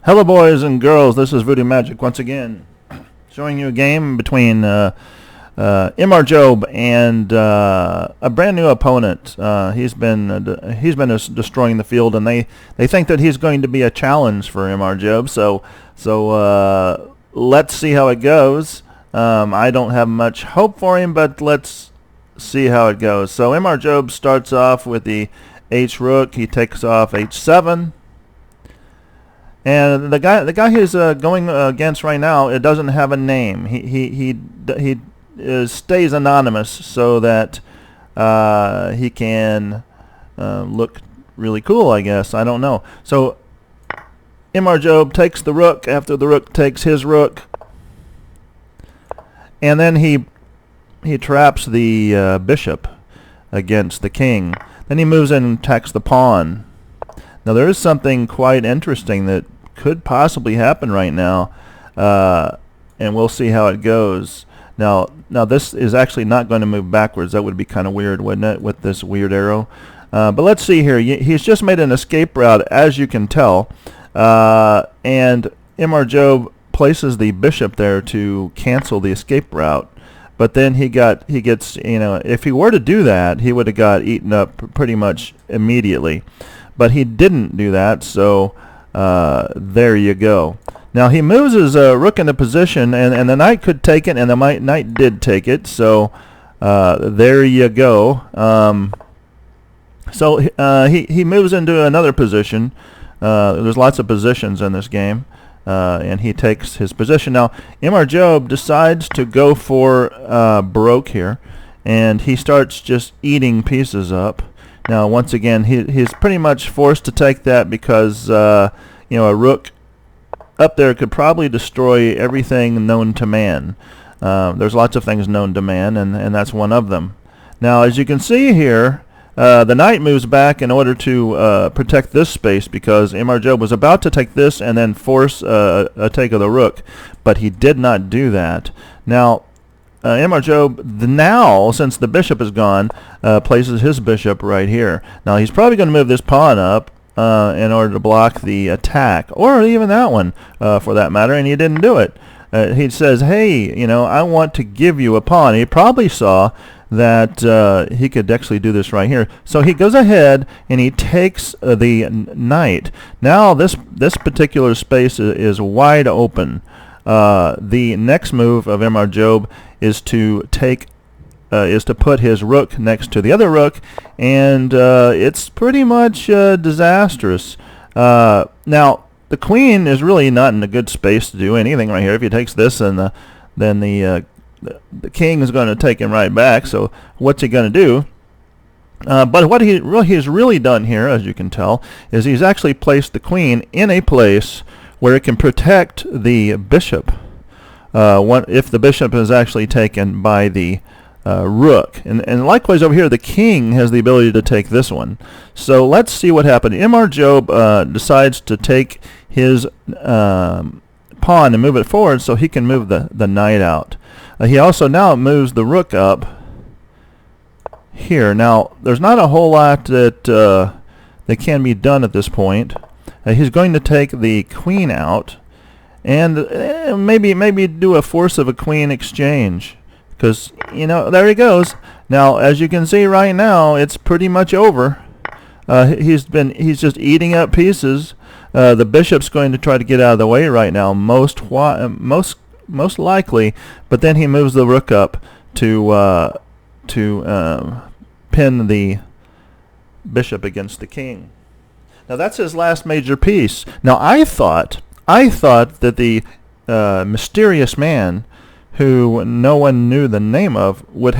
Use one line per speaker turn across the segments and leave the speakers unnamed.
Hello boys and girls, this is VuduMagic once again, showing you a game between MRJobe and a brand new opponent. He's been destroying the field, and they think that he's going to be a challenge for MRJobe. So let's see how it goes. I don't have much hope for him, but let's see how it goes. So MRJobe starts off with the H rook. He takes off H7. And the guy he's going against right now, it doesn't have a name. He stays anonymous so that he can look really cool, I guess. I don't know. So MRJobe takes the rook after the rook takes his rook, and then he traps the bishop against the king. Then he moves in and attacks the pawn. Now there is something quite interesting that could possibly happen right now, and we'll see how it goes. Now this is actually not going to move backwards. That would be kind of weird, wouldn't it, with this weird arrow? But let's see here. He's just made an escape route, as you can tell, and MRJobe places the bishop there to cancel the escape route. But then he gets, if he were to do that, he would have got eaten up pretty much immediately. But he didn't do that, so there you go. Now he moves his rook into position, and the knight could take it, and the knight did take it, so there you go. So he moves into another position. There's lots of positions in this game, and he takes his position. Now MRJobe decides to go for Baroque here, and he starts just eating pieces up. Now, once again, he's pretty much forced to take that because a rook up there could probably destroy everything known to man. There's lots of things known to man, and that's one of them. Now, as you can see here, the knight moves back in order to protect this space because MRJobe was about to take this and then force a take of the rook, but he did not do that. Now, MRJobe now, since the bishop is gone, places his bishop right here. Now he's probably going to move this pawn up in order to block the attack, or even that one for that matter, and he didn't do it. He says, hey, I want to give you a pawn. He probably saw that he could actually do this right here. So he goes ahead and he takes the knight. Now this particular space is wide open. The next move of MRJobe is to put his rook next to the other rook, and it's pretty much disastrous. Now the queen is really not in a good space to do anything right here. If he takes this, then the king is going to take him right back. So what's he going to do? But what he's really done here, as you can tell, is he's actually placed the queen in a place where it can protect the bishop if the bishop is actually taken by the rook. And likewise over here, the king has the ability to take this one. So let's see what happened. MRJobe decides to take his pawn and move it forward so he can move the knight out. He also now moves the rook up here. Now, there's not a whole lot that can be done at this point. He's going to take the queen out, and maybe do a force of a queen exchange, because there he goes. Now, as you can see right now, it's pretty much over. He's just eating up pieces. The bishop's going to try to get out of the way right now, most likely, but then he moves the rook up to pin the bishop against the king. Now that's his last major piece. Now I thought that the mysterious man, who no one knew the name of, would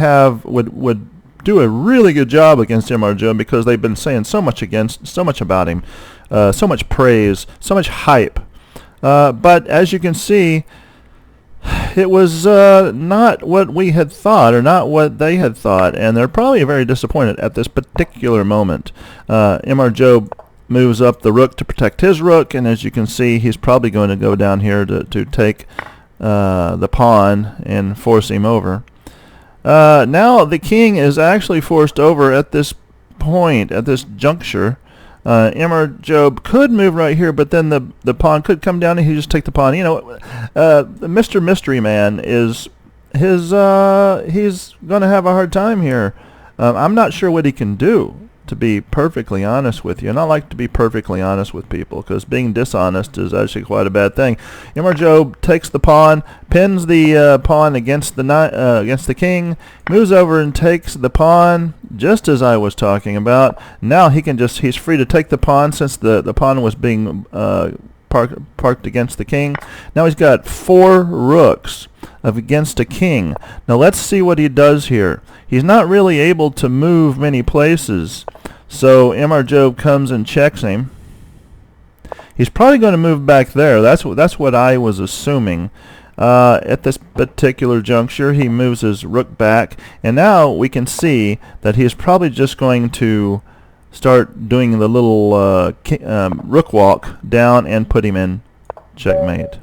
do a really good job against MRJobe, because they've been saying so much about him, so much praise, so much hype. But as you can see, it was not what we had thought, or not what they had thought, and they're probably very disappointed at this particular moment. MRJobe moves up the rook to protect his rook, and as you can see, he's probably going to go down here to take the pawn and force him over. Now the king is actually forced over at this point, at this juncture, MRJobe could move right here, but then the pawn could come down and he just take the pawn. You know, Mr. Mystery Man is he's going to have a hard time here. I'm not sure what he can do, to be perfectly honest with you. And I like to be perfectly honest with people because being dishonest is actually quite a bad thing. MRJobe takes the pawn, pins the pawn against the king, moves over and takes the pawn, just as I was talking about. Now he's free to take the pawn since the pawn was being parked against the king. Now he's got 4 rooks against a king. Now let's see what he does here. He's not really able to move many places, so MRJobe comes and checks him. He's probably going to move back there. That's what I was assuming. At this particular juncture, he moves his rook back, and now we can see that he's probably just going to start doing the little rook walk down and put him in checkmate.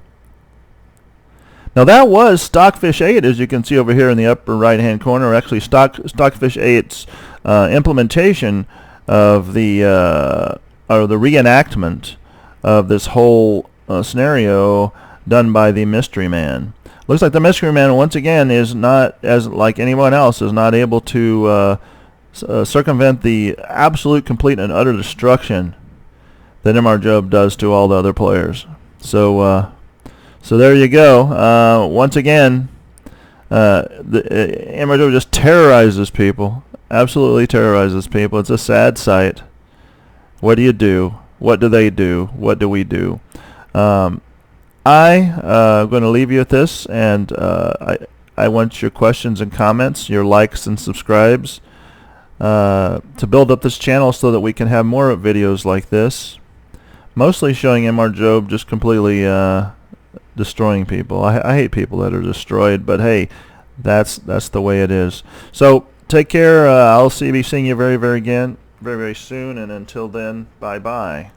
Now that was Stockfish 8, as you can see over here in the upper right hand corner. Actually, Stockfish 8's implementation of the reenactment of this whole scenario done by the Mystery Man. Looks like the Mystery Man once again is not, as like anyone else, is not able to circumvent the absolute, complete, and utter destruction that MRJobe does to all the other players. So there you go. Once again, MRJobe just terrorizes people. Absolutely terrorizes people. It's a sad sight. What do you do? What do they do? What do we do? I'm going to leave you with this, and I want your questions and comments, your likes and subscribes, to build up this channel so that we can have more videos like this, mostly showing MRJobe just completely destroying people. I hate people that are destroyed, but hey, that's the way it is. So take care. I'll be seeing you very soon, and until then, bye bye.